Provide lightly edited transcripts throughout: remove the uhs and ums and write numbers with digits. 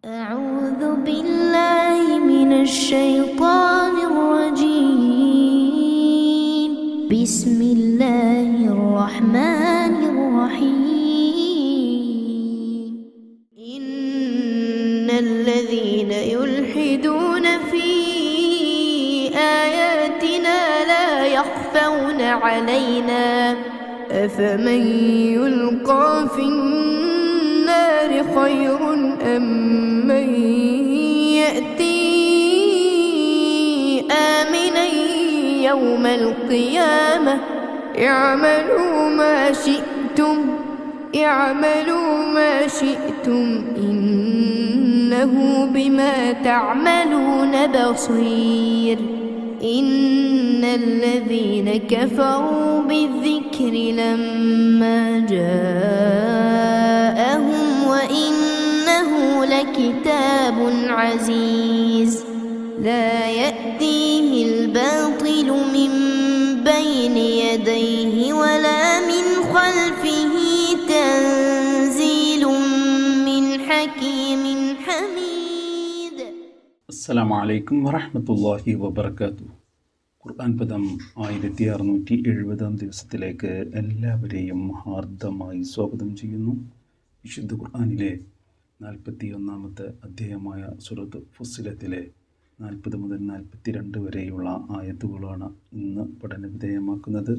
أعوذ بالله من الشيطان الرجيم بسم الله الرحمن الرحيم إن الذين يلحدون في آياتنا لا يخفون علينا أفمن يلقى في النار خير أم من يأتي آمنا يوم القيامة اعملوا ما شئتم إنه بما تعملون بصير إن الذين كفروا بالذكر لما جاءهم وإنه لكتاب عزيز لا يأتيه الباطل من بين يديه ولا من خلفه تنزيل من حكيم حميد. അസ്സലാമു അലൈക്കും വറഹ്മത്തുള്ളാഹി വബറകാതുഹു. ഖുർആൻ പദം 1670 ദിവസത്തിലേക്ക് എല്ലാവരെയും ഹാർദമായി സ്വാഗതം ചെയ്യുന്നു. വിശുദ്ധ ഖുർആനിലെ 41-ാമത്തെ അധ്യായമായ സൂറത്ത് ഫുസ്സിലത്തിലെ 40 മുതൽ 42 വരെയുള്ള ആയത്തുകളാണ് ഇന്ന് പഠനവിധേയമാക്കുന്നത്.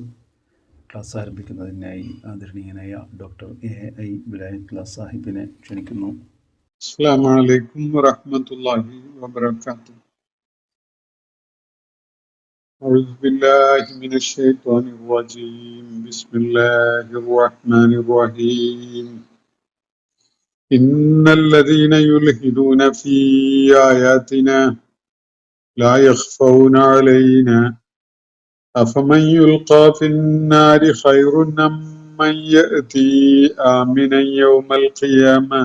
ക്ലാസ് ആരംഭിക്കുന്നതിനായി ആദരണീയനായ ഡോക്ടർ AI വിലായത്തുള്ള സാഹിബിനെ ക്ഷണിക്കുന്നു. السلام عليكم ورحمة الله وبركاته. أعوذ بالله من الشيطان الرجيم. بسم الله الرحمن الرحيم. إن الذين يلحدون في آياتنا لا يخفون علينا أفمن يلقى في النار خير أم من يأتي آمنا يوم القيامة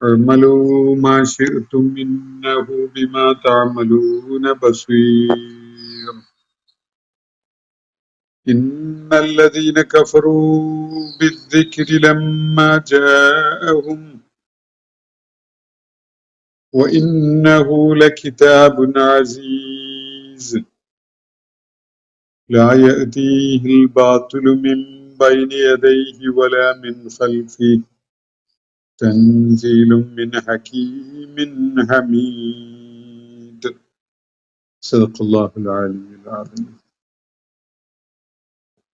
اعملوا ما شئتم إنه بما تعملون بصير إن الذين كفروا بالذكر لما جاءهم وإنه لكتاب عزيز لا يأتيه الباطل من بين يديه ولا من خلفه تنزيل من حكيم حميد. صدق الله العلي العظيم.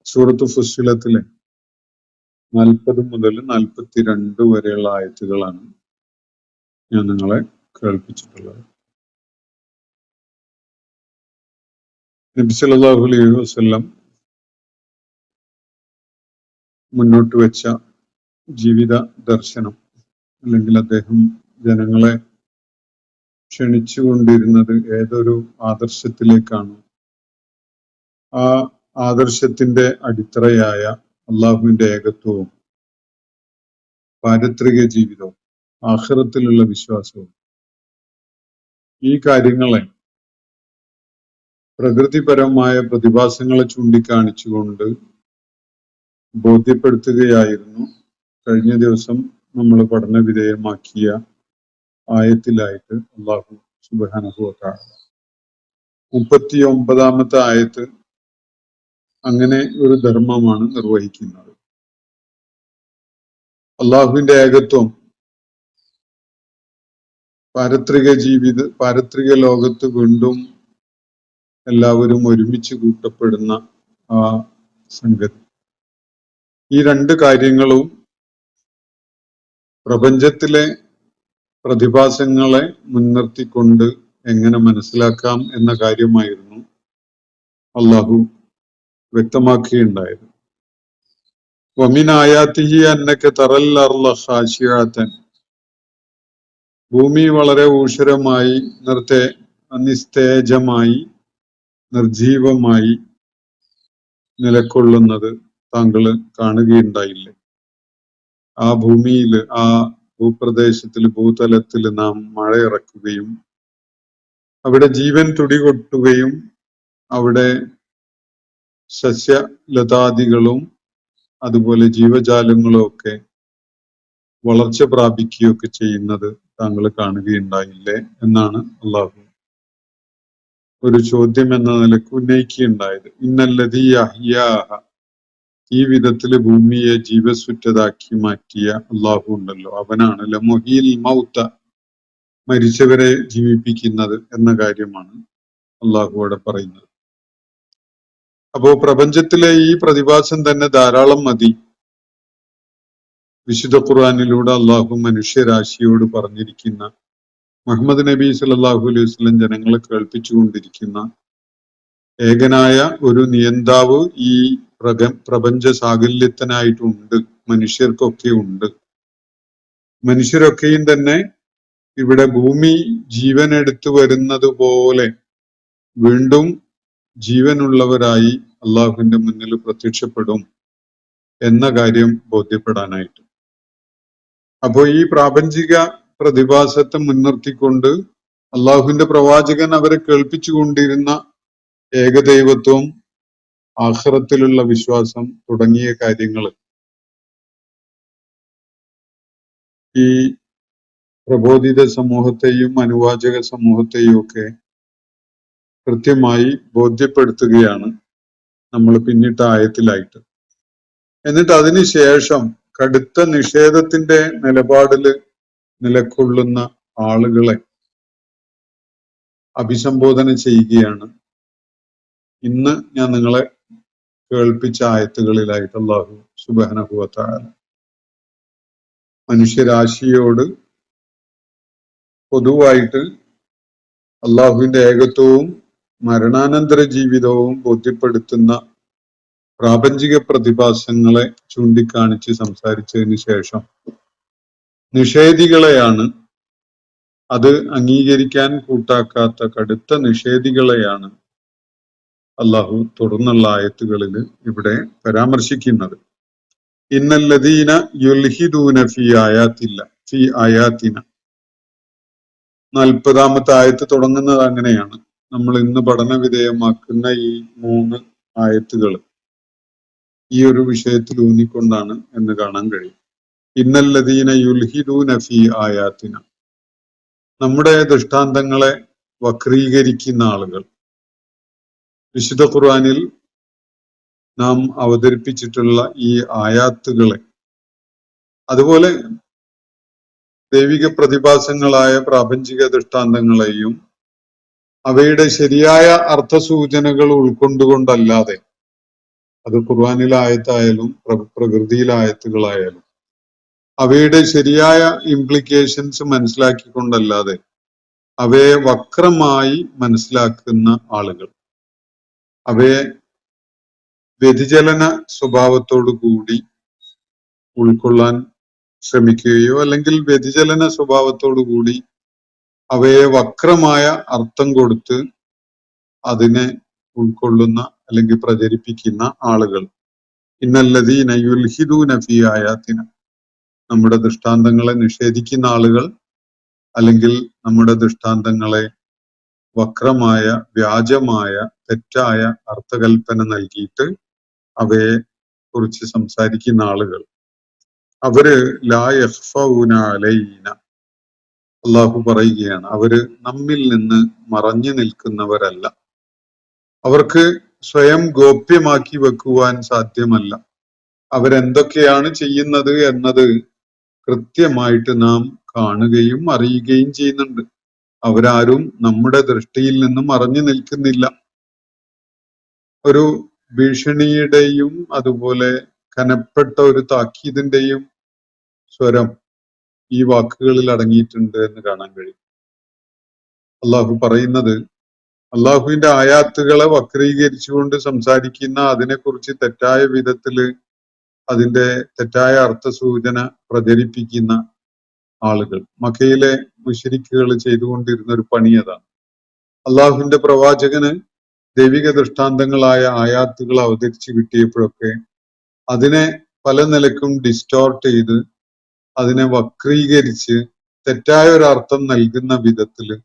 സൂറത്ത് ഫുസ്സിലത്തിലെ 40 മുതൽ 42 വരെയുള്ള ആയത്തുകളാണ് ഞാൻ നിങ്ങളെ കേൾപ്പിച്ചിട്ടുള്ളത്. നബി സല്ലല്ലാഹു അലൈഹി വസല്ലം മുന്നോട്ട് വെച്ച ജീവിത ദർശനം, അല്ലെങ്കിൽ അദ്ദേഹം ജനങ്ങളെ ക്ഷണിച്ചുകൊണ്ടിരുന്നത് ഏതൊരു ആദർശത്തിലേക്കാണ്, ആ ആദർശത്തിന്റെ അടിത്തറയായ അള്ളാഹുവിന്റെ ഏകത്വവും പാരത്രിക ജീവിതവും ആഖിറത്തിലുള്ള വിശ്വാസവും, ഈ കാര്യങ്ങളെ പ്രകൃതിപരമായ പ്രതിഭാസങ്ങളെ ചൂണ്ടിക്കാണിച്ചുകൊണ്ട് ബോധ്യപ്പെടുത്തുകയായിരുന്നു കഴിഞ്ഞ ദിവസം നമ്മൾ പഠന വിധേയമാക്കിയ ആയത്തിലായിട്ട് അല്ലാഹു സുബ്ഹാനഹു വ തആല. 39-ാമത്തെ ആയത്ത് അങ്ങനെ ഒരു ധർമ്മമാണ് നിർവഹിക്കുന്നത്. അള്ളാഹുവിന്റെ ഏകത്വം പാരത്രിക ലോകത്ത് വീണ്ടും എല്ലാവരും ഒരുമിച്ച് കൂട്ടപ്പെടുന്ന ആ സംഗതി, ഈ രണ്ട് കാര്യങ്ങളും പ്രപഞ്ചത്തിലെ പ്രതിഭാസങ്ങളെ മുൻനിർത്തിക്കൊണ്ട് എങ്ങനെ മനസ്സിലാക്കാം എന്ന കാര്യമായിരുന്നു അള്ളാഹു വ്യക്തമാക്കുകയുണ്ടായത്. വമിൻ ആയാതിഹി അന്നക തറൽ അർള ഖാശിഅതൻ, ഭൂമി വളരെ ഊഷരമായി നിസ്തേജമായി നിർജീവമായി നിലകൊള്ളുന്നത് താങ്കൾ കാണുകയുണ്ടായില്ലേ? ആ ഭൂമിയിൽ, ആ ഭൂപ്രദേശത്തിൽ, ഭൂതലത്തിൽ നാം മഴ ഇറക്കുകയും അവിടെ ജീവൻ തുടികൊട്ടുകയും അവിടെ സസ്യലതാദികളും അതുപോലെ ജീവജാലങ്ങളും ഒക്കെ വളർച്ച പ്രാപിക്കുകയൊക്കെ ചെയ്യുന്നത് താങ്കൾ കാണുകയുണ്ടായില്ലേ എന്നാണ് അള്ളാഹു ഒരു ചോദ്യം എന്ന നിലക്ക് ഉന്നയിക്കുകയുണ്ടായത്. ഇന്നല്ലദീ അഹ്യാഹ, ഈ വിധത്തില് ഭൂമിയെ ജീവസുറ്റതാക്കി മാറ്റിയ അള്ളാഹു ഉണ്ടല്ലോ, അവനാണ് ലമുഹീൽ മൗത, മരിച്ചവരെ ജീവിപ്പിക്കുന്നത് എന്ന കാര്യമാണ് അള്ളാഹു അവിടെ പറയുന്നത്. അപ്പോ പ്രപഞ്ചത്തിലെ ഈ പ്രതിഭാസം തന്നെ ധാരാളം മതി വിശുദ്ധ ഖുർആനിലൂടെ അള്ളാഹു മനുഷ്യരാശിയോട് പറഞ്ഞിരിക്കുന്ന, മുഹമ്മദ് നബി സല്ലല്ലാഹു അലൈഹി വസല്ലം ജനങ്ങളെ കേൾപ്പിച്ചുകൊണ്ടിരിക്കുന്ന ഏകനായ ഒരു നിയന്താവ് ഈ പ്രപഞ്ച സാകല്യത്തിനായിട്ടുണ്ട്, മനുഷ്യർക്കൊക്കെ ഉണ്ട്. മനുഷ്യരൊക്കെയും തന്നെ ഇവിടെ ഭൂമി ജീവനെടുത്തു വരുന്നത് പോലെ വീണ്ടും ജീവനുള്ളവരായി അള്ളാഹുവിന്റെ മുന്നിൽ പ്രത്യക്ഷപ്പെടും എന്ന കാര്യം ബോധ്യപ്പെടാനായിട്ട്. അപ്പോൾ ഈ പ്രാപഞ്ചിക പ്രതിഭാസത്തെ മുൻനിർത്തിക്കൊണ്ട് അള്ളാഹുവിന്റെ പ്രവാചകൻ അവരെ കേൾപ്പിച്ചുകൊണ്ടിരുന്ന ഏകദൈവത്വം, ആഖിറത്തിലുള്ള വിശ്വാസം തുടങ്ങിയ കാര്യങ്ങൾ ഈ പ്രബോധിത സമൂഹത്തെയും അനുവാചക സമൂഹത്തെയും ഒക്കെ കൃത്യമായി ബോധ്യപ്പെടുത്തുകയാണ് നമ്മൾ പിന്നിട്ട ആയത്തിലായിട്ട്. എന്നിട്ട് അതിനുശേഷം കടുത്ത നിഷേധത്തിന്റെ നിലപാടില് നിലകൊള്ളുന്ന ആളുകളെ അഭിസംബോധന ചെയ്യുകയാണ് ഇന്ന് ഞാൻ നിങ്ങളെ കേൾപ്പിച്ച ആയത്തുകളിലായിട്ട് അല്ലാഹു സുബ്ഹാനഹു വ തആല. മനുഷ്യരാശിയോട് പൊതുവായിട്ട് അള്ളാഹുവിന്റെ ഏകത്വവും മരണാനന്തര ജീവിതവും ബോധ്യപ്പെടുത്തുന്ന പ്രാപഞ്ചിക പ്രതിഭാസങ്ങളെ ചൂണ്ടിക്കാണിച്ച് സംസാരിച്ചതിന് ശേഷം നിഷേധികളെയാണ്, അത് അംഗീകരിക്കാൻ കൂട്ടാക്കാത്ത കടുത്ത നിഷേധികളെയാണ് അള്ളാഹു തുടർന്നുള്ള ആയത്തുകളിൽ ഇവിടെ പരാമർശിക്കുന്നത്. ഇന്നല്ലദീന യുൽഹിദൂന ഫീ ആയാത്തിന. 40-ാമത്തെ ആയത്ത് തുടങ്ങുന്നത് അങ്ങനെയാണ്. നമ്മൾ ഇന്ന് പഠന വിധേയമാക്കുന്ന ഈ 3 ആയത്തുകൾ ഈ ഒരു വിഷയത്തിൽ ഊന്നിക്കൊണ്ടാണ് എന്ന് കാണാൻ കഴിയും. ഇന്നല്ലദീന യുൽഹിദൂന ഫീ ആയാത്തിന, നമ്മുടെ ദൃഷ്ടാന്തങ്ങളെ വക്രീകരിക്കുന്ന ആളുകൾ. വിശുദ്ധ ഖുർആനിൽ നാം അവതരിപ്പിച്ചിട്ടുള്ള ഈ ആയാത്തുകളെ, അതുപോലെ ദൈവിക പ്രതിഭാസങ്ങളായ പ്രാപഞ്ചിക ദൃഷ്ടാന്തങ്ങളെയും അവയുടെ ശരിയായ അർത്ഥസൂചനകൾ ഉൾക്കൊണ്ടുകൊണ്ടല്ലാതെ, അത് ഖുർആനിലെ ആയത്തായാലും പ്രകൃതിയിലെ ആയത്തുകളായാലും അവയുടെ ശരിയായ ഇംപ്ലിക്കേഷൻസ് മനസ്സിലാക്കിക്കൊണ്ടല്ലാതെ അവയെ വക്രമായി മനസ്സിലാക്കുന്ന ആളുകൾ, അവയെ വ്യതിചലന സ്വഭാവത്തോടു കൂടി ഉൾക്കൊള്ളാൻ ശ്രമിക്കുകയോ അല്ലെങ്കിൽ വ്യതിചലന സ്വഭാവത്തോടു കൂടി അവയെ വക്രമായ അർത്ഥം കൊടുത്ത് അതിനെ ഉൾക്കൊള്ളുന്ന അല്ലെങ്കിൽ പ്രചരിപ്പിക്കുന്ന ആളുകൾ. ഇന്നല്ലദീന യുൽഹിദൂന ഫീ ആയാത്തിന, നമ്മുടെ ദൃഷ്ടാന്തങ്ങളെ നിഷേധിക്കുന്ന ആളുകൾ, അല്ലെങ്കിൽ നമ്മുടെ ദൃഷ്ടാന്തങ്ങളെ വക്രമായ, വ്യാജമായ, തെറ്റായ അർത്ഥകൽപ്പന നൽകിയിട്ട് അവയെ കുറിച്ച് സംസാരിക്കുന്ന ആളുകൾ, അവര് ലാ യഖ്ഫൗന അലൈന, അള്ളാഹു പറയുകയാണ്, അവര് നമ്മിൽ നിന്ന് മറഞ്ഞു നിൽക്കുന്നവരല്ല. അവർക്ക് സ്വയം ഗോപ്യമാക്കി വെക്കുവാൻ സാധ്യമല്ല. അവരെന്തൊക്കെയാണ് ചെയ്യുന്നത് എന്നത് കൃത്യമായിട്ട് നാം കാണുകയും അറിയുകയും ചെയ്യുന്നുണ്ട്. അവരാരും നമ്മുടെ ദൃഷ്ടിയിൽ നിന്നും മറഞ്ഞു നിൽക്കുന്നില്ല. ഒരു ഭീഷണിയുടെയും അതുപോലെ കനപ്പെട്ട ഒരു താക്കീതിന്റെയും സ്വരം ഈ വാക്കുകളിൽ അടങ്ങിയിട്ടുണ്ട് എന്ന് കാണാൻ കഴിയും. അള്ളാഹു പറയുന്നത്, അള്ളാഹുവിന്റെ ആയാത്തുകളെ വക്രീകരിച്ചുകൊണ്ട് സംസാരിക്കുന്ന, അതിനെക്കുറിച്ച് തെറ്റായ വിധത്തില് അതിന്റെ തെറ്റായ അർത്ഥസൂചന പ്രചരിപ്പിക്കുന്ന ആളുകൾ, മക്കയിലെ മുശ്രിക്കുകൾ ചെയ്തുകൊണ്ടിരുന്ന ഒരു പണി അതാണ്. അള്ളാഹുവിന്റെ പ്രവാചകന് ദൈവിക ദൃഷ്ടാന്തങ്ങളായ ആയാത്തുകൾ അവതരിച്ചു കിട്ടിയപ്പോഴൊക്കെ അതിനെ പല നിലക്കും ഡിസ്റ്റോർട്ട് ചെയ്ത്, അതിനെ വക്രീകരിച്ച് തെറ്റായ ഒരു അർത്ഥം നൽകുന്ന വിധത്തില്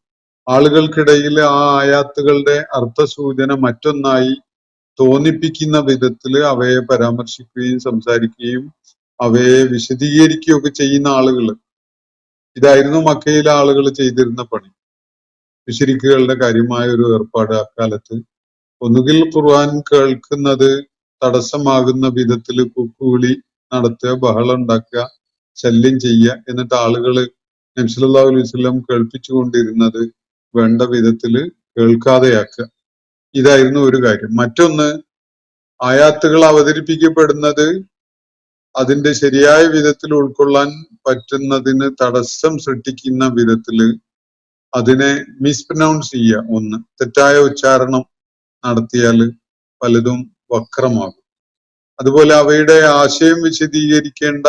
ആളുകൾക്കിടയിൽ ആ ആയാത്തുകളുടെ അർത്ഥസൂചന മറ്റൊന്നായി തോന്നിപ്പിക്കുന്ന വിധത്തില് അവയെ പരാമർശിക്കുകയും സംസാരിക്കുകയും അവയെ വിശദീകരിക്കുകയൊക്കെ ചെയ്യുന്ന ആളുകൾ. ഇതായിരുന്നു മക്കയിലെ ആളുകൾ ചെയ്തിരുന്ന പണി. മുശ്രിക്കുകളുടെ കാര്യമായ ഒരു ഏർപ്പാട് അക്കാലത്ത്. ഒന്നുകിൽ ഖുർആൻ കേൾക്കുന്നത് തടസ്സമാകുന്ന വിധത്തിൽ കൂക്കുവിളി നടത്തുക, ബഹളം ഉണ്ടാക്കുക, ശല്യം ചെയ്യുക, എന്നിട്ട് ആളുകള് നബി സല്ലല്ലാഹു അലൈഹി വസല്ലം കേൾപ്പിച്ചുകൊണ്ടിരുന്നത് വേണ്ട വിധത്തില് കേൾക്കാതെയാക്കുക. ഇതായിരുന്നു ഒരു കാര്യം. മറ്റൊന്ന്, ആയാത്തുകൾ അവതരിപ്പിക്കപ്പെടുന്നത് അതിന്റെ ശരിയായ വിധത്തിൽ ഉൾക്കൊള്ളാൻ പറ്റുന്നതിന് തടസ്സം സൃഷ്ടിക്കുന്ന വിധത്തില് അതിനെ മിസ്പ്രൊനൗൺസ് ചെയ്യുക. ഒന്ന്, തെറ്റായ ഉച്ചാരണം നടത്തിയാൽ പലതും വക്രമാകും. അതുപോലെ അവയുടെ ആശയം വിശദീകരിക്കേണ്ട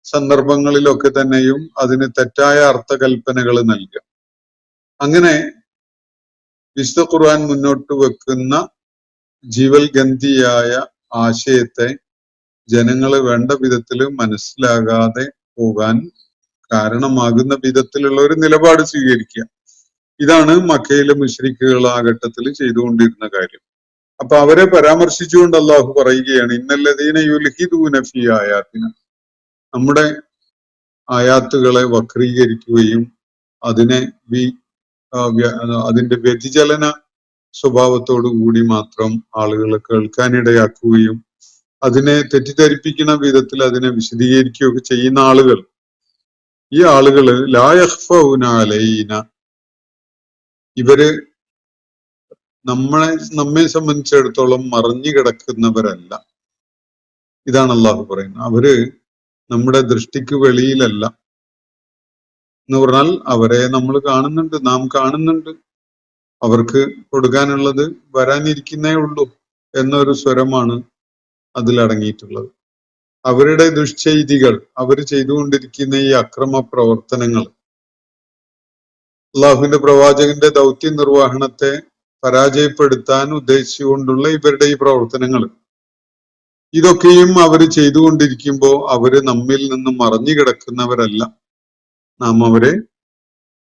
സന്ദർഭങ്ങളിലൊക്കെ തന്നെയും അതിന് തെറ്റായ അർത്ഥകൽപ്പനകൾ നൽകുക. അങ്ങനെ വിശുദ്ധ ഖുർആൻ മുന്നോട്ട് വെക്കുന്ന ജീവൽഗന്ധിയായ ആശയത്തെ ജനങ്ങൾ വേണ്ട വിധത്തിൽ മനസ്സിലാകാതെ പോകാൻ കാരണമാകുന്ന വിധത്തിലുള്ള ഒരു നിലപാട് സ്വീകരിക്കുക. ഇതാണ് മക്കയിലെ മുശ്രിക്കുകൾ ആ ഘട്ടത്തിൽ ചെയ്തുകൊണ്ടിരുന്ന കാര്യം. അപ്പൊ അവരെ പരാമർശിച്ചുകൊണ്ട് അള്ളാഹു പറയുകയാണ്, ഇന്നല്ലദീന യുൽഹിദൂന ഫീ ആയാത്തിന, നമ്മുടെ ആയാത്തുകളെ വക്രീകരിക്കുകയും അതിനെ അതിന്റെ വ്യതിചലന സ്വഭാവത്തോടു കൂടി മാത്രം ആളുകൾ കേൾക്കാനിടയാക്കുകയും അതിനെ തെറ്റിദ്ധരിപ്പിക്കുന്ന വിധത്തിൽ അതിനെ വിശദീകരിക്കുകയൊക്കെ ചെയ്യുന്ന ആളുകൾ, ഈ ആളുകള് ലാ യഖ്ഫൗന അലൈന, ഇവര് നമ്മെ സംബന്ധിച്ചിടത്തോളം മറഞ്ഞു കിടക്കുന്നവരല്ല. ഇതാണ് അള്ളാഹു പറയുന്നത്. അവര് നമ്മുടെ ദൃഷ്ടിക്ക് വെളിയിലല്ല എന്ന് പറഞ്ഞാൽ അവരെ നമ്മൾ കാണുന്നുണ്ട്, നാം കാണുന്നുണ്ട്. അവർക്ക് കൊടുക്കാനുള്ളത് വരാനിരിക്കുന്നേ ഉള്ളൂ എന്നൊരു സ്വരമാണ് അതിലടങ്ങിയിട്ടുള്ളത്. അവരുടെ ദുഷ്ചെയ്തികൾ, അവർ ചെയ്തുകൊണ്ടിരിക്കുന്ന ഈ അക്രമ പ്രവർത്തനങ്ങൾ, അള്ളാഹുവിന്റെ പ്രവാചകന്റെ ദൗത്യ നിർവഹണത്തെ പരാജയപ്പെടുത്താൻ ഉദ്ദേശിച്ചുകൊണ്ടുള്ള ഇവരുടെ ഈ പ്രവർത്തനങ്ങൾ, ഇതൊക്കെയും അവർ ചെയ്തുകൊണ്ടിരിക്കുമ്പോൾ അവര് നമ്മിൽ നിന്ന് മറഞ്ഞു കിടക്കുന്നവരല്ല, നാം അവരെ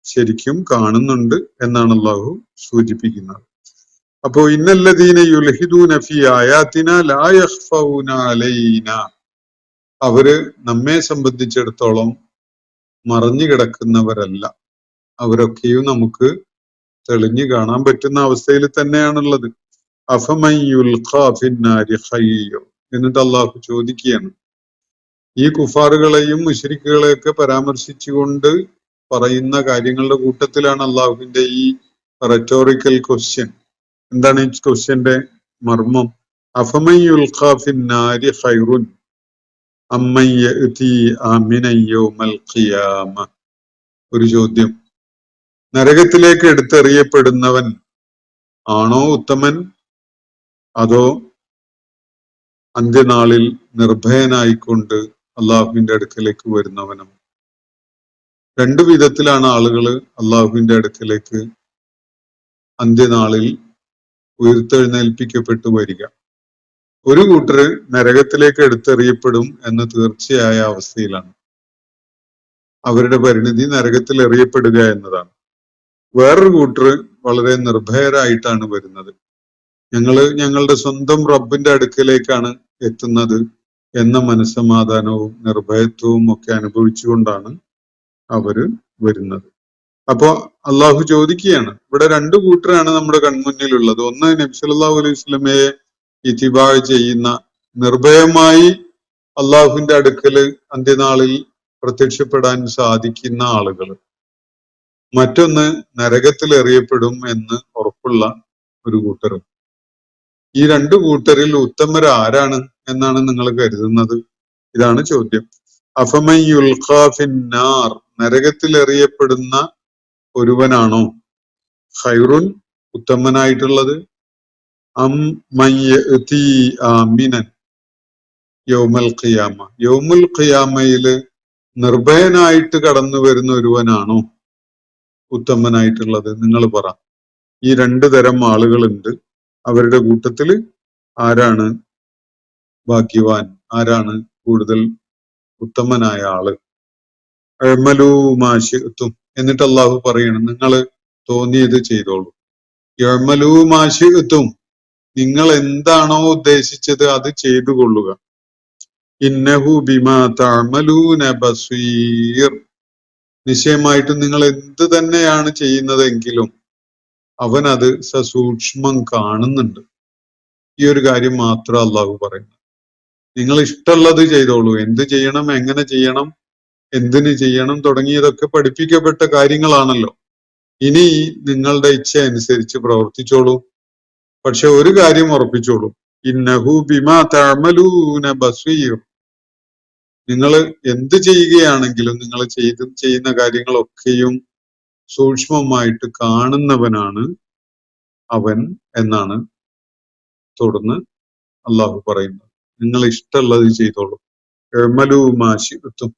ശരിക്കും കാണുന്നുണ്ട് എന്നാണ് അള്ളാഹു സൂചിപ്പിക്കുന്നത്. അപ്പോ ഇന്നല്ലദീന യുൽഹിദൂന ഫീ ആയാത്തിന ലാ യഖ്ഫൗന അലൈന, അവര് നമ്മെ സംബന്ധിച്ചിടത്തോളം മറഞ്ഞു കിടക്കുന്നവരല്ല, അവരൊക്കെയും നമുക്ക് തെളിഞ്ഞു കാണാൻ പറ്റുന്ന അവസ്ഥയിൽ തന്നെയാണുള്ളത്. അഫമൻ യുൽഖാ ഫിന്നാരി ഖൈർ, എന്നിട്ട് അള്ളാഹു ചോദിക്കുകയാണ്, ഈ കുഫാറുകളെയും മുശ്രിക്കുകളെയൊക്കെ പരാമർശിച്ചുകൊണ്ട് പറയുന്ന കാര്യങ്ങളുടെ കൂട്ടത്തിലാണ് അള്ളാഹുവിന്റെ ഈ റെറ്റോറിക്കൽ ക്വസ്റ്റ്യൻ. എന്താണ് ഈ ക്വസ്റ്റ്യന്റെ മർമ്മം? അഫമൻ യുൽഖാ ഫിന്നാരി ഖൈറുൻ അമ്മൻ യഅതി ആമിനൻ യൗമൽ ഖിയാമ. ഒരു ചോദ്യം, നരകത്തിലേക്ക് എടുത്തെറിയപ്പെടുന്നവൻ ആണോ ഉത്തമൻ, അതോ അന്ത്യനാളിൽ നിർഭയനായിക്കൊണ്ട് അള്ളാഹുവിന്റെ അടുക്കലേക്ക് വരുന്നവനും? രണ്ടു വിധത്തിലാണ് ആളുകൾ അള്ളാഹുവിന്റെ അടുക്കലേക്ക് അന്ത്യനാളിൽ ഉയർത്തെഴുന്നേൽപ്പിക്കപ്പെട്ടു വരിക. ഒരു കൂട്ടര് നരകത്തിലേക്ക് എടുത്തെറിയപ്പെടും എന്ന് തീർച്ചയായ അവസ്ഥയിലാണ്. അവരുടെ പരിണിതി നരകത്തിൽ എറിയപ്പെടുക എന്നതാണ്. വേറൊരു കൂട്ടര് വളരെ നിർഭയരായിട്ടാണ് വരുന്നത്. ഞങ്ങളുടെ സ്വന്തം റബ്ബിന്റെ അടുക്കലേക്കാണ് എത്തുന്നത് എന്ന മനസ്സമാധാനവും നിർഭയത്വവും ഒക്കെ അനുഭവിച്ചുകൊണ്ടാണ് അവര് വരുന്നത്. അപ്പോ അള്ളാഹു ചോദിക്കുകയാണ്, ഇവിടെ രണ്ടു കൂട്ടരാണ് നമ്മുടെ കൺമുന്നിലുള്ളത്. ഒന്ന്, നബി സല്ലല്ലാഹു അലൈഹി വസല്ലമയെ ഇത്തിബാ ചെയ്യുന്ന, നിർഭയമായി അള്ളാഹുവിന്റെ അടുക്കല് അന്ത്യനാളിൽ പ്രത്യക്ഷപ്പെടാൻ സാധിക്കുന്ന ആളുകൾ. മറ്റൊന്ന്, നരകത്തിൽ എറിയപ്പെടും എന്ന് ഉറപ്പുള്ള ഒരു കൂട്ടരും. ഈ രണ്ടു കൂട്ടരിൽ ഉത്തമരാരാണ് എന്നാണ് നിങ്ങൾ കരുതുന്നത്? ഇതാണ് ചോദ്യം. അഫമൻ യുൽഖാ ഫിന്നാർ, നരകത്തിൽ എറിയപ്പെടുന്ന ഒരുവനാണോ ഖൈറുൻ, ഉത്തമനായിട്ടുള്ളത്, അം മൻ യഅതി ആമിനൻ യൗമൽ ഖിയാമ, യൗമുൽ ഖിയാമയില് നിർഭയനായിട്ട് കടന്നു വരുന്ന ഒരുവനാണോ ഉത്തമനായിട്ടുള്ളത്? നിങ്ങൾ പറ. ഈ രണ്ടു തരം ആളുകളുണ്ട്. അവരുടെ കൂട്ടത്തിൽ ആരാണ് ഭാഗ്യവാൻ, ആരാണ് കൂടുതൽ ഉത്തമനായ ആള്? അഅ്മലൂ മാ ശിഅ്തും, എന്നിട്ട് അള്ളാഹു പറയണം, നിങ്ങൾ തോന്നിയത് ചെയ്തോളൂ. അഅ്മലൂ മാ ശിഅ്തും, നിങ്ങൾ എന്താണോ ഉദ്ദേശിച്ചത് അത് ചെയ്തു കൊള്ളുക. ഇന്നഹു ബിമാ തഅമലൂന ബസീർ. നിശ്ചയമായിട്ടും നിങ്ങൾ എന്ത് തന്നെയാണ് ചെയ്യുന്നതെങ്കിലും അവൻ അത് സസൂക്ഷ്മം കാണുന്നുണ്ട്. ഈ ഒരു കാര്യം മാത്രം അള്ളാഹു പറയുന്നു. നിങ്ങൾ ഇഷ്ടമുള്ളത് ചെയ്തോളൂ. എന്ത് ചെയ്യണം, എങ്ങനെ ചെയ്യണം, എന്തിന് ചെയ്യണം തുടങ്ങിയതൊക്കെ പഠിപ്പിക്കപ്പെട്ട കാര്യങ്ങളാണല്ലോ. ഇനി നിങ്ങളുടെ ഇച്ഛ അനുസരിച്ച് പ്രവർത്തിച്ചോളൂ. പക്ഷെ ഒരു കാര്യം ഉറപ്പിച്ചോളൂ, ഇന്നഹു ബിമാ തഅമലൂന ബസീർ. നിങ്ങൾ എന്ത് ചെയ്യുകയാണെങ്കിലും നിങ്ങൾ ചെയ്യുന്ന കാര്യങ്ങളൊക്കെയും സൂക്ഷ്മമായിട്ട് കാണുന്നവനാണ് അവൻ എന്നാണ് തുടർന്ന് അള്ളാഹു പറയുന്നത്. നിങ്ങൾ ഇഷ്ടമുള്ളത് ചെയ്തോളൂ. എഅ്മലൂ മാ ശിഅ്തും.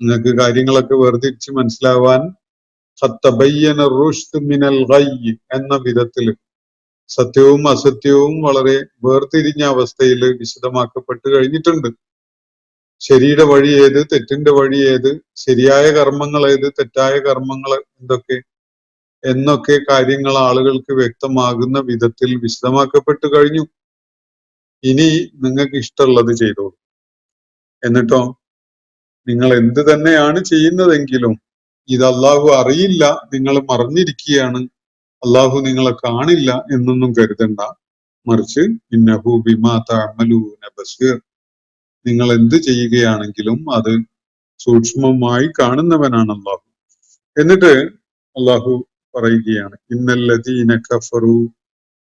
നിങ്ങൾക്ക് കാര്യങ്ങളൊക്കെ വേർതിരിച്ച് മനസ്സിലാവാൻ ഫതബയ്യന റുശ്ദ് മിനൽ ഗയ്യ് എന്ന വിധത്തിൽ സത്യവും അസത്യവും വളരെ വേർതിരിഞ്ഞ അവസ്ഥയിൽ വിശദമാക്കപ്പെട്ട് കഴിഞ്ഞിട്ടുണ്ട്. ശരിയുടെ വഴി ഏത്, തെറ്റിന്റെ വഴി ഏത്, ശരിയായ കർമ്മങ്ങൾ ഏത്, തെറ്റായ കർമ്മങ്ങൾ എന്തൊക്കെ എന്നൊക്കെ കാര്യങ്ങൾ ആളുകൾക്ക് വ്യക്തമാകുന്ന വിധത്തിൽ വിശദമാക്കപ്പെട്ട് കഴിഞ്ഞു. ഇനി നിങ്ങൾക്ക് ഇഷ്ടമുള്ളത് ചെയ്തോളൂ. എന്നിട്ടോ നിങ്ങൾ എന്ത് തന്നെയാണ് ചെയ്യുന്നതെങ്കിലും ഇത് അള്ളാഹു അറിയില്ല, നിങ്ങൾ മറന്നിരിക്കുകയാണ്, അള്ളാഹു നിങ്ങളെ കാണില്ല എന്നൊന്നും കരുതണ്ട. മറിച്ച് ഇന്നഹു ബിമാ തഅമലൂന ബസീർ. നിങ്ങൾ എന്ത് ചെയ്യുകയാണെങ്കിലും അത് സൂക്ഷ്മമായി കാണുന്നവനാണ് അള്ളാഹു. എന്നിട്ട് അള്ളാഹു പറയുകയാണ്, ഇന്നല്ലദീന കഫറു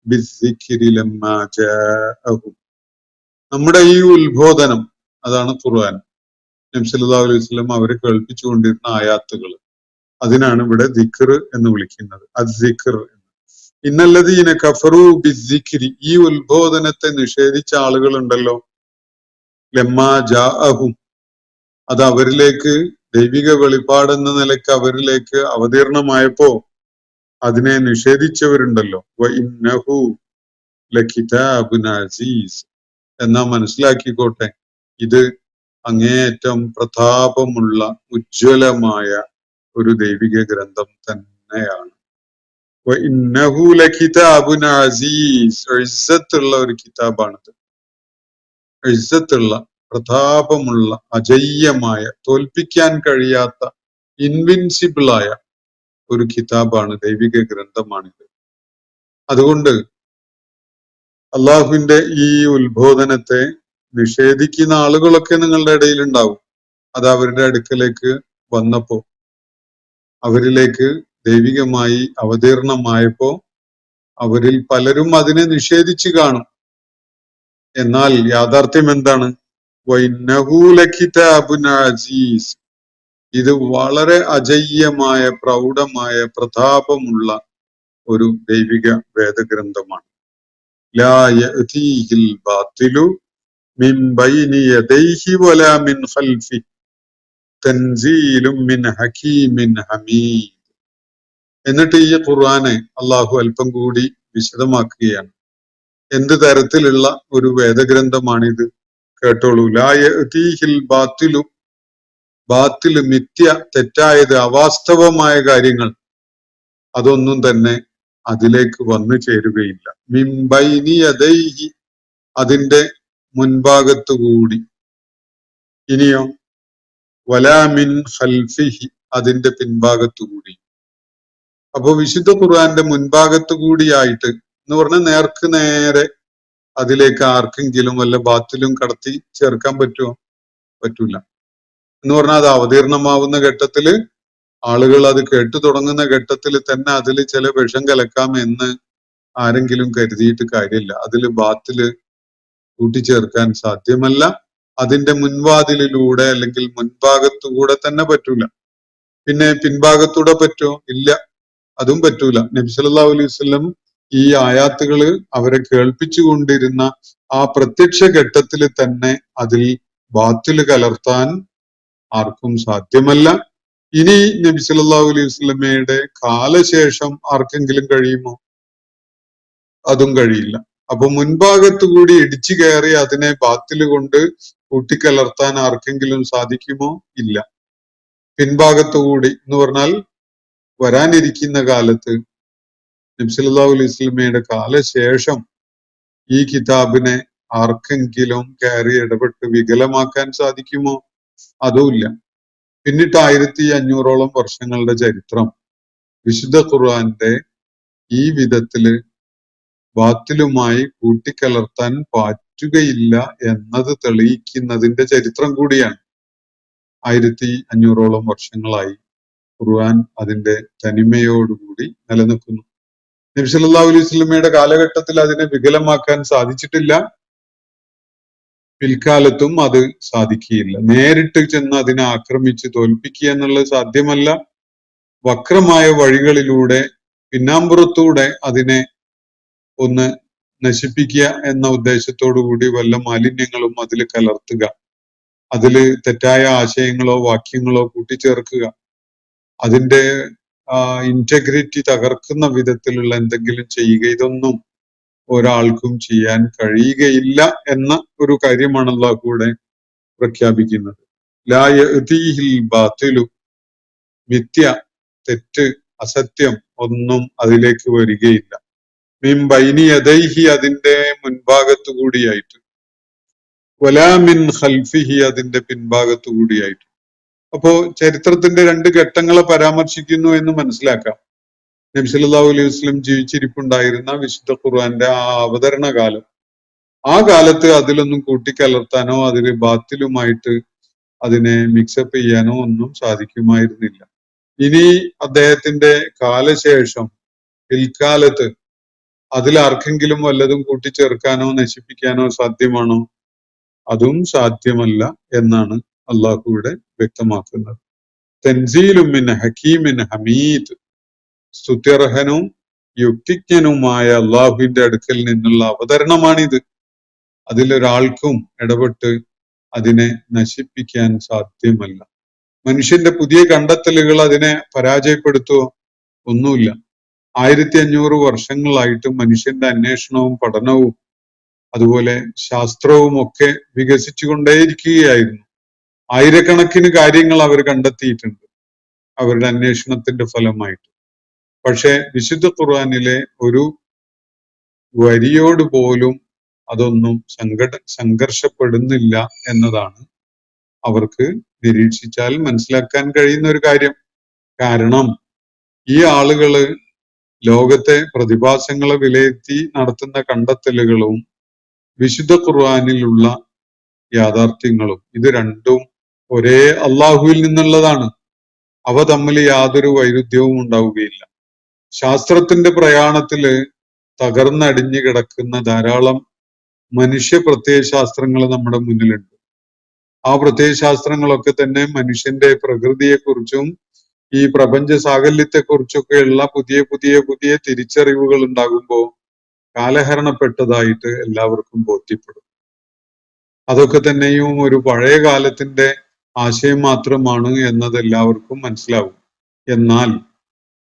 ബിസ്സിക്രി ലമ്മാ ജാഅഹും. നമ്മുടെ ഈ ഉത്ബോധനം, അതാണ് ഖുർആൻ. നബി സല്ലല്ലാഹു അലൈഹി വസല്ലം അവരെ കേൾപ്പിച്ചുകൊണ്ടിരുന്ന ആയാത്തുകൾ, അതിനാണ് ഇവിടെ ദിക്ർ എന്ന് വിളിക്കുന്നത്. അദ്ദിക്ർ. ഇന്നല്ലദീന കഫറു ബിസ്സിക്രി, ഈ ഉത്ബോധനത്തെ നിഷേധിച്ച ആളുകളുണ്ടല്ലോ, ലമ്മാ ജാഅഹും, അത് അവരിലേക്ക് ദൈവിക വെളിപ്പാടെന്ന നിലയ്ക്ക് അവരിലേക്ക് അവതീർണമായപ്പോ അതിനെ നിഷേധിച്ചവരുണ്ടല്ലോ. വ ഇന്നഹു ലകിതാബുൻ അസീസ്. എന്നാ മനസ്സിലാക്കിക്കോട്ടെ, ഇത് അങ്ങേയറ്റം പ്രതാപമുള്ള ഉജ്ജ്വലമായ ഒരു ദൈവിക ഗ്രന്ഥം തന്നെയാണ്. വ ഇന്നഹു ലകിതാബുൻ അസീസ്. ഇസ്സത്തുള്ള ഒരു കിതാബാണിത്. ഇസ്സത്തുള്ള, പ്രതാപമുള്ള, അജയ്യമായ, തോൽപ്പിക്കാൻ കഴിയാത്ത, ഇൻവിൻസിബിളായ ഒരു കിതാബാണ്, ദൈവിക ഗ്രന്ഥമാണിത്. അതുകൊണ്ട് അള്ളാഹുവിന്റെ ഈ ഉത്ബോധനത്തെ നിഷേധിക്കുന്ന ആളുകളൊക്കെ നിങ്ങളുടെ ഇടയിൽ ഉണ്ടാവും. അത് അവരുടെ അടുക്കലേക്ക് വന്നപ്പോ, അവരിലേക്ക് ദൈവികമായി അവതീർണമായപ്പോ അവരിൽ പലരും അതിനെ നിഷേധിച്ചു കാണും. എന്നാൽ യാഥാർത്ഥ്യം എന്താണ്? വഇന്നഹു ലകിതാബുൻ അസീസ്. ഇത് വളരെ അജയ്യമായ, പ്രൗഢമായ, പ്രതാപമുള്ള ഒരു ദൈവിക വേദഗ്രന്ഥമാണ്. ലാ യഅതീഹിൽ ബാത്തിലു മിൻ ബൈനി യദൈഹി വലാ മിൻ ഖൽഫി തൻസീലും മിൻ ഹകീമിൻ ഹമീദ്. എന്നിട്ട് ഈ ഖുർആനെ അള്ളാഹു അല്പം കൂടി വിശദമാക്കുകയാണ്. എന്ത് തരത്തിലുള്ള ഒരു വേദഗ്രന്ഥമാണിത് കേട്ടോളൂ. ലാ യഅതീഹിൽ ബാത്തിലു, ബാത്തിൽ, മിഥ്യ, തെറ്റായത്, അവാസ്തവമായ കാര്യങ്ങൾ അതൊന്നും തന്നെ അതിലേക്ക് വന്നു ചേരുകയില്ല. മിൻ ബൈനി യദൈഹി, അതിന്റെ മുൻഭാഗത്തുകൂടി. ഇനിയോ വലാ മിൻ ഖൽഫിഹി, അതിന്റെ പിൻഭാഗത്തുകൂടി. അപ്പൊ വിശുദ്ധ ഖുർആന്റെ മുൻഭാഗത്തുകൂടിയായിട്ട് എന്ന് പറഞ്ഞാൽ നേർക്ക് നേരെ അതിലേക്ക് ആർക്കെങ്കിലും വല്ല ബാത്തിലും കടത്തി ചേർക്കാൻ പറ്റുമോ? പറ്റൂല. എന്ന് പറഞ്ഞാൽ അത് അവതീർണമാവുന്ന ഘട്ടത്തില്, ആളുകൾ അത് കേട്ടു തുടങ്ങുന്ന ഘട്ടത്തിൽ തന്നെ അതിൽ ചില വിഷം കലക്കാം എന്ന് ആരെങ്കിലും കരുതിയിട്ട് കാര്യമില്ല. അതിൽ ബാത്തില് കൂട്ടിച്ചേർക്കാൻ സാധ്യമല്ല. അതിന്റെ മുൻവാതിലിലൂടെ അല്ലെങ്കിൽ മുൻഭാഗത്തുകൂടെ തന്നെ പറ്റൂല. പിന്നെ പിൻഭാഗത്തൂടെ പറ്റുമോ? ഇല്ല, അതും പറ്റൂല. നബി സല്ലല്ലാഹു അലൈഹി വസല്ലം ഈ ആയാത്തുകള് അവരെ കേൾപ്പിച്ചു കൊണ്ടിരുന്ന ആ പ്രത്യക്ഷ ഘട്ടത്തിൽ തന്നെ അതിൽ ബാത്തില് കലർത്താൻ ആർക്കും സാധ്യമല്ല. ഇനി നബി സല്ലല്ലാഹു അലൈഹി വസല്ലമയുടെ കാലശേഷം ആർക്കെങ്കിലും കഴിയുമോ? അതും കഴിയില്ല. അപ്പൊ മുൻഭാഗത്തു കൂടി ഇടിച്ചു കയറി അതിനെ ബാത്തില് കൊണ്ട് കൂട്ടിക്കലർത്താൻ ആർക്കെങ്കിലും സാധിക്കുമോ? ഇല്ല. പിൻഭാഗത്തുകൂടി എന്ന് പറഞ്ഞാൽ വരാനിരിക്കുന്ന കാലത്ത് നബി സല്ലല്ലാഹു അലൈഹി വസല്ലമയുടെ കാലശേഷം ഈ കിതാബിനെ ആർക്കെങ്കിലും കയറി ഇടപെട്ട് വികലമാക്കാൻ സാധിക്കുമോ? അതുമില്ല. പിന്നിട്ട് 1500ഓളം വർഷങ്ങളുടെ ചരിത്രം വിശുദ്ധ ഖുർആന്റെ ഈ വിധത്തില് ബാത്തിലുമായി കൂട്ടിക്കലർത്താൻ പറ്റുകയില്ല എന്നത് തെളിയിക്കുന്നതിന്റെ ചരിത്രം കൂടിയാണ്. 1500ഓളം വർഷങ്ങളായി ഖുർആൻ അതിന്റെ തനിമയോടുകൂടി നിലനിൽക്കുന്നു. നബി സല്ലല്ലാഹു അലൈഹി വസല്ലമയുടെ കാലഘട്ടത്തിൽ അതിനെ വികലമാക്കാൻ സാധിച്ചിട്ടില്ല. പിൽക്കാലത്തും അത് സാധിക്കുകയില്ല. നേരിട്ട് ചെന്ന് അതിനെ ആക്രമിച്ച് തോൽപ്പിക്കുക എന്നുള്ളത് സാധ്യമല്ല. വക്രമായ വഴികളിലൂടെ പിന്നാമ്പുറത്തൂടെ അതിനെ ഒന്ന് നശിപ്പിക്കുക എന്ന ഉദ്ദേശത്തോടു കൂടി വല്ല മാലിന്യങ്ങളും അതിൽ കലർത്തുക, അതിൽ തെറ്റായ ആശയങ്ങളോ വാക്യങ്ങളോ കൂട്ടിച്ചേർക്കുക, അതിന്റെ ഇന്റഗ്രിറ്റി തകർക്കുന്ന വിധത്തിലുള്ള എന്തെങ്കിലും ചെയ്യുക, ഇതൊന്നും ഒരാൾക്കും ചെയ്യാൻ കഴിയുകയില്ല എന്ന ഒരു കാര്യമാണ് അല്ലാഹു കൂടെ പ്രഖ്യാപിക്കുന്നത്. ലാ യഅ്തീഹിൽ ബാത്തിലു, മിഥ്യ, തെറ്റ്, അസത്യം ഒന്നും അതിലേക്ക് വരികയില്ല. മിൻ ബൈനി യദൈഹി, അതിന്റെ മുൻഭാഗത്തു കൂടിയായിട്ട്, വലാ മിൻ ഖൽഫിഹി, അതിന്റെ പിൻഭാഗത്തു കൂടിയായിട്ട്. അപ്പോ ചരിത്രത്തിന്റെ രണ്ട് ഘട്ടങ്ങളെ പരാമർശിക്കുന്നു എന്ന് മനസ്സിലാക്കാം. നബി സല്ലല്ലാഹു അലൈഹി വസല്ലം ജീവിച്ചിരിപ്പുണ്ടായിരുന്ന വിശുദ്ധ ഖുർആന്റെ ആ അവതരണ കാലം, ആ കാലത്ത് അതിലൊന്നും കൂട്ടിക്കലർത്താനോ അതിൽ ബാത്തിലുമായിട്ട് അതിനെ മിക്സപ്പ് ചെയ്യാനോ ഒന്നും സാധിക്കുമായിരുന്നില്ല. ഇനി അദ്ദേഹത്തിന്റെ കാലശേഷം പിൽക്കാലത്ത് അതിൽ ആർക്കെങ്കിലും വല്ലതും കൂട്ടിച്ചേർക്കാനോ നശിപ്പിക്കാനോ സാധ്യമാണോ? അതും സാധ്യമല്ല എന്നാണ് അള്ളാഹു ഇവിടെ വ്യക്തമാക്കുന്നത്. തൻസീലും മിൻ ഹക്കീമിൻ ഹമീദ്, സ്തുത്യർഹനും യുക്തിജ്ഞനുമായ അള്ളാഹുവിന്റെ അടുക്കൽ നിന്നുള്ള അവതരണമാണിത്. അതിലൊരാൾക്കും ഇടപെട്ട് അതിനെ നശിപ്പിക്കാൻ സാധ്യമല്ല. മനുഷ്യന്റെ പുതിയ കണ്ടെത്തലുകൾ അതിനെ പരാജയപ്പെടുത്തുവോ? ഒന്നുമില്ല. 1500 വർഷങ്ങളായിട്ട് മനുഷ്യന്റെ അന്വേഷണവും പഠനവും അതുപോലെ ശാസ്ത്രവും ഒക്കെ വികസിച്ചുകൊണ്ടേയിരിക്കുകയായിരുന്നു. ആയിരക്കണക്കിന് കാര്യങ്ങൾ അവർ കണ്ടെത്തിയിട്ടുണ്ട് അവരുടെ അന്വേഷണത്തിന്റെ ഫലമായിട്ട്. പക്ഷെ വിശുദ്ധ ഖുർആനിലെ ഒരു വരിയോട് പോലും അതൊന്നും സംഘർഷപ്പെടുന്നില്ല എന്നതാണ് അവർക്ക് നിരീക്ഷിച്ചാൽ മനസ്സിലാക്കാൻ കഴിയുന്ന ഒരു കാര്യം. കാരണം ഈ ആളുകള് ലോകത്തെ പ്രതിഭാസങ്ങളെ വിലയിരുത്തി നടത്തുന്ന കണ്ടെത്തലുകളും വിശുദ്ധ ഖുർആനിലുള്ള യാഥാർത്ഥ്യങ്ങളും, ഇത് രണ്ടും ഒരേ അള്ളാഹുവിൽ നിന്നുള്ളതാണ്. അവ തമ്മിൽ യാതൊരു വൈരുദ്ധ്യവും ഉണ്ടാവുകയില്ല. ശാസ്ത്രത്തിന്റെ പ്രയാണത്തില് തകർന്നടിഞ്ഞു കിടക്കുന്ന ധാരാളം മനുഷ്യ പ്രത്യയശാസ്ത്രങ്ങൾ നമ്മുടെ മുന്നിലുണ്ട്. ആ പ്രത്യയശാസ്ത്രങ്ങളൊക്കെ തന്നെ മനുഷ്യന്റെ പ്രകൃതിയെക്കുറിച്ചും ഈ പ്രപഞ്ച സാകല്യത്തെക്കുറിച്ചൊക്കെയുള്ള പുതിയ പുതിയ പുതിയ തിരിച്ചറിവുകൾ ഉണ്ടാകുമ്പോൾ കാലഹരണപ്പെട്ടതായിട്ട് എല്ലാവർക്കും ബോധ്യപ്പെടും. അതൊക്കെ തന്നെയും ഒരു പഴയ കാലത്തിന്റെ ആശയം മാത്രമാണ് എന്നത് എല്ലാവർക്കും മനസ്സിലാവും. എന്നാൽ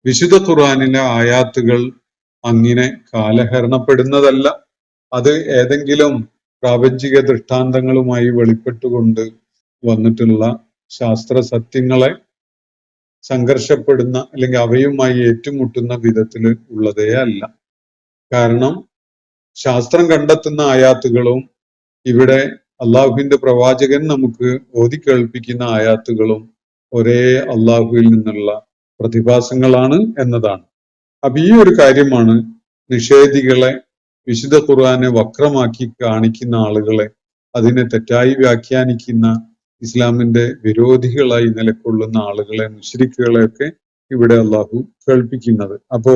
വിശുദ്ധ ഖുർആനിലെ ആയാത്തുകൾ അങ്ങനെ കാലഹരണപ്പെടുന്നതല്ല. അത് ഏതെങ്കിലും പ്രാപഞ്ചിക ദൃഷ്ടാന്തങ്ങളുമായി വെളിപ്പെട്ടുകൊണ്ട് വന്നിട്ടുള്ള ശാസ്ത്ര സത്യങ്ങളെ സംഘർഷപ്പെടുന്ന അല്ലെങ്കിൽ അവയുമായി ഏറ്റുമുട്ടുന്ന വിധത്തിൽ ഉള്ളതേ അല്ല. കാരണം ശാസ്ത്രം കണ്ടെത്തുന്ന ആയാത്തുകളും ഇവിടെ അള്ളാഹുവിന്റെ പ്രവാചകൻ നമുക്ക് ഓതി കേൾപ്പിക്കുന്ന ആയാത്തുകളും ഒരേ അള്ളാഹുവിൽ നിന്നുള്ള പ്രതിഭാസങ്ങളാണ് എന്നതാണ്. അപ്പൊ ഈ ഒരു കാര്യമാണ് നിഷേധികളെ, വിശുദ്ധ ഖുർആനെ വക്രമാക്കി കാണിക്കുന്ന ആളുകളെ, അതിനെ തെറ്റായി വ്യാഖ്യാനിക്കുന്ന ഇസ്ലാമിന്റെ വിരോധികളായി നിലകൊള്ളുന്ന ആളുകളെ, മുശ്രിക്കുകളെയൊക്കെ ഇവിടെ അള്ളാഹു കേൾപ്പിക്കുന്നത്. അപ്പോ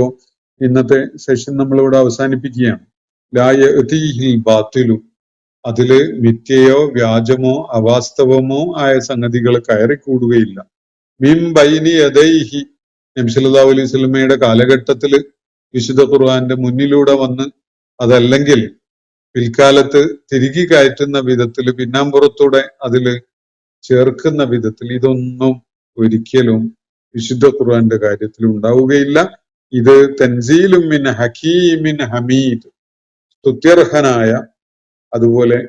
ഇന്നത്തെ സെഷൻ നമ്മളിവിടെ അവസാനിപ്പിക്കുകയാണ്. ലാ യഅ്തീഹിൽ ബാത്തിലു, അതില് മിഥ്യയോ വ്യാജമോ അവാസ്തവമോ ആയ സംഗതികൾ കയറിക്കൂടുകയില്ല. മിൻ ബൈനി യദൈഹി, നബി സല്ലല്ലാഹു അലൈഹി വസല്ലമയുടെ കാലഘട്ടത്തില് വിശുദ്ധ ഖുർആന്റെ മുന്നിലൂടെ വന്ന്, അതല്ലെങ്കിൽ പിൽക്കാലത്ത് തിരികെ കയറ്റുന്ന വിധത്തില് പിന്നാമ്പുറത്തൂടെ അതില് ചേർക്കുന്ന വിധത്തിൽ ഇതൊന്നും ഒരിക്കലും വിശുദ്ധ ഖുർആന്റെ കാര്യത്തിൽ ഉണ്ടാവുകയില്ല. ഇത് തൻസീലും മിൻ ഹക്കീമിൻ ഹമീദ്, സ്തുത്യർഹനായ അതുപോലെ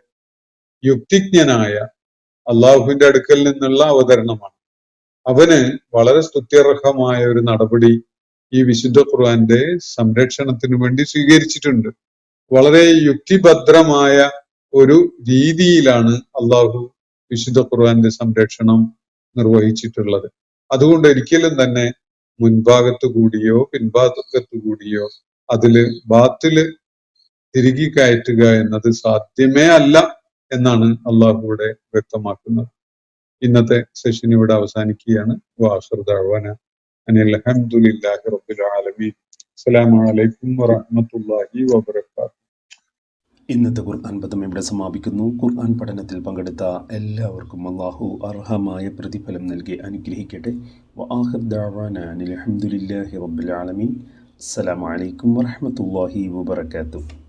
യുക്തിജ്ഞനായ അള്ളാഹുവിന്റെ അടുക്കൽ നിന്നുള്ള അവതരണമാണ്. അവന് വളരെ സ്തുത്യർഹമായ ഒരു നടപടി ഈ വിശുദ്ധ ഖുർആന്റെ സംരക്ഷണത്തിനു വേണ്ടി സ്വീകരിച്ചിട്ടുണ്ട്. വളരെ യുക്തിഭദ്രമായ ഒരു രീതിയിലാണ് അള്ളാഹു വിശുദ്ധ ഖുർആന്റെ സംരക്ഷണം നിർവഹിച്ചിട്ടുള്ളത്. അതുകൊണ്ട് ഒരിക്കലും തന്നെ മുൻഭാഗത്ത് കൂടിയോ പിൻഭാഗത്ത് കൂടിയോ അതില് ബാത്തില് തിരികെ കയറ്റുക എന്നത് സാധ്യമേ അല്ല എന്നാണ് അള്ളാഹുവിടെ വ്യക്തമാക്കുന്നത്. ഇന്നത്തെ സെഷൻ ഇവിടെ അവസാനിക്കുകയാണ്. വാഖിറു ദഅ്വാന അനിൽ ഹംദുലില്ലാഹി റബ്ബിൽ ആലമീൻ. അസ്സലാമു അലൈക്കും വറഹ്മത്തുള്ളാഹി വബറകാതുഹു. ഇന്നത്തെ ഖുർആൻ പദം ഇവിടെ സമാപിക്കുന്നു. ഖുർആൻ പഠനത്തിൽ പങ്കെടുത്ത എല്ലാവർക്കും അല്ലാഹു അർഹമായ പ്രതിഫലം നൽകി അനുഗ്രഹിക്കട്ടെ. വആഖിറു ദഅ്വാന അനിൽ ഹംദുലില്ലാഹി റബ്ബിൽ ആലമീൻ. അസ്സലാമു അലൈക്കും വറഹ്മത്തുള്ളാഹി വബറകാതുഹു.